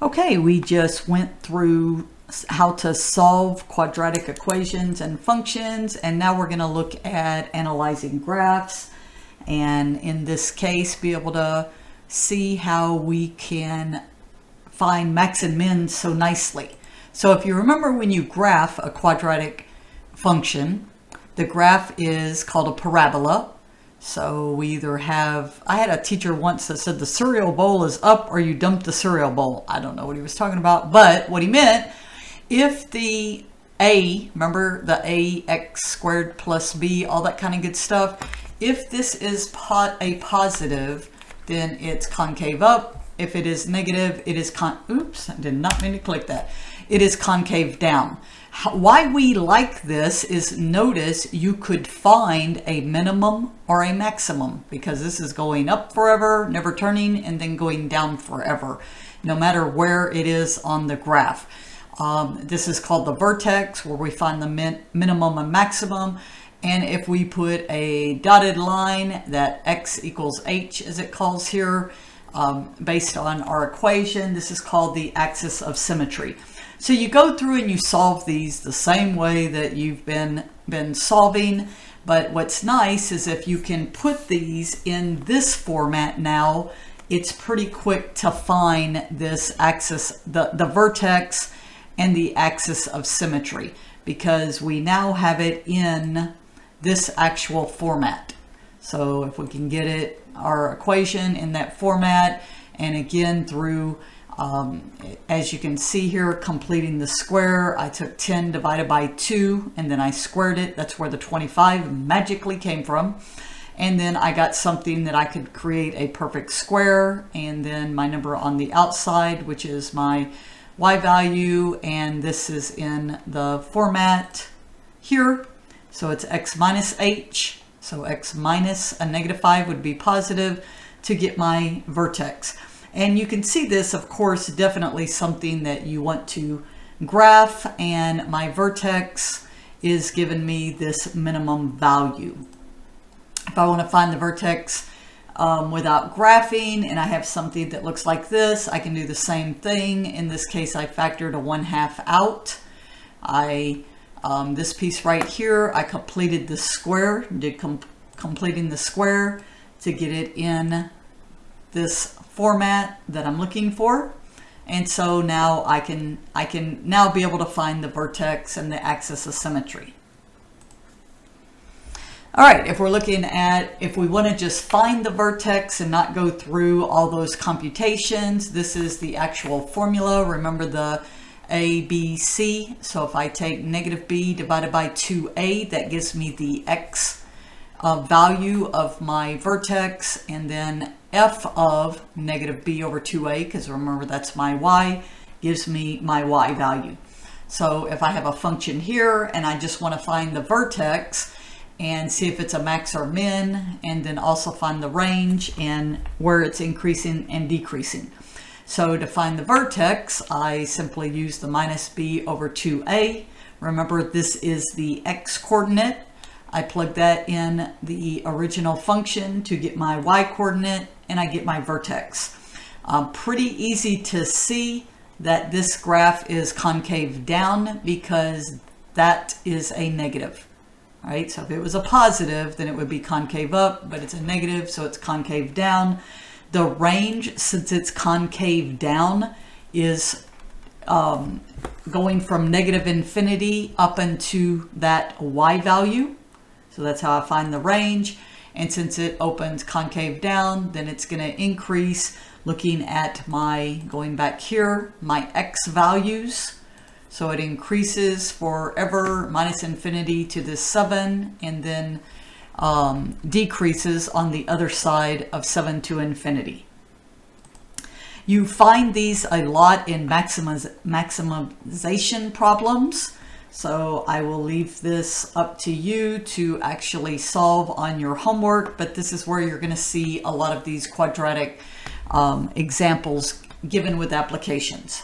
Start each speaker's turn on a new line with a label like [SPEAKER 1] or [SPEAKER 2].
[SPEAKER 1] Okay, we just went through how to solve quadratic equations and functions, and now we're going to look at analyzing graphs, and in this case be able to see how we can find max and min so nicely. So if you remember, when you graph a quadratic function, the graph is called a parabola. So we either have, I had a teacher once that said the cereal bowl is up or you dumped the cereal bowl. I don't know what he was talking about, but what he meant, if the a, remember the a, x squared plus b, all that kind of good stuff, if this is a positive, then it's concave up. If it is negative, it is oops, I did not mean to click that. It is concave down. Why we like this is, notice you could find a minimum or a maximum, because this is going up forever, never turning, and then going down forever, no matter where it is on the graph. This is called the vertex, where we find the minimum and maximum. And if we put a dotted line that x equals h, as it calls here, based on our equation, this is called the axis of symmetry. So you go through and you solve these the same way that you've been solving, but what's nice is if you can put these in this format now, it's pretty quick to find this axis, the vertex and the axis of symmetry, because we now have it in this actual format. So if we can get it, our equation in that format, and again through as you can see here, completing the square, I took 10 divided by 2 and then I squared it. That's where the 25 magically came from. And then I got something that I could create a perfect square, and then my number on the outside, which is my y value, and this is in the format here. So it's x minus h. So x minus a -5 would be positive to get my vertex. And you can see this, of course, definitely something that you want to graph, and my vertex is giving me this minimum value. If I want to find the vertex without graphing, and I have something that looks like this, I can do the same thing. In this case, I factored a 1/2 out. This piece right here, I completed the square, completing the square to get it in this format that I'm looking for. And so now I can now be able to find the vertex and the axis of symmetry. All right, if we're looking at, if we want to just find the vertex and not go through all those computations, this is the actual formula. Remember the a, b, c. So if I take -b divided by 2a, that gives me the x value of my vertex, and then f of -b over 2a, because remember that's my y, gives me my y value. So if I have a function here and I just want to find the vertex and see if it's a max or min, and then also find the range and where it's increasing and decreasing. So to find the vertex, I simply use the -b over 2a. Remember, this is the x coordinate. I plug that in the original function to get my y coordinate, and I get my vertex. Pretty easy to see that this graph is concave down, because that is a negative. All right, so if it was a positive, then it would be concave up, but it's a negative, so it's concave down. The range, since it's concave down, is going from -infinity up into that y value. So that's how I find the range. And since it opens concave down, then it's going to increase, looking at my, going back here, my x values. So it increases forever, -infinity to this 7, and then decreases on the other side of 7 to infinity. You find these a lot in maximization problems. So I will leave this up to you to actually solve on your homework, but this is where you're going to see a lot of these quadratic examples given with applications.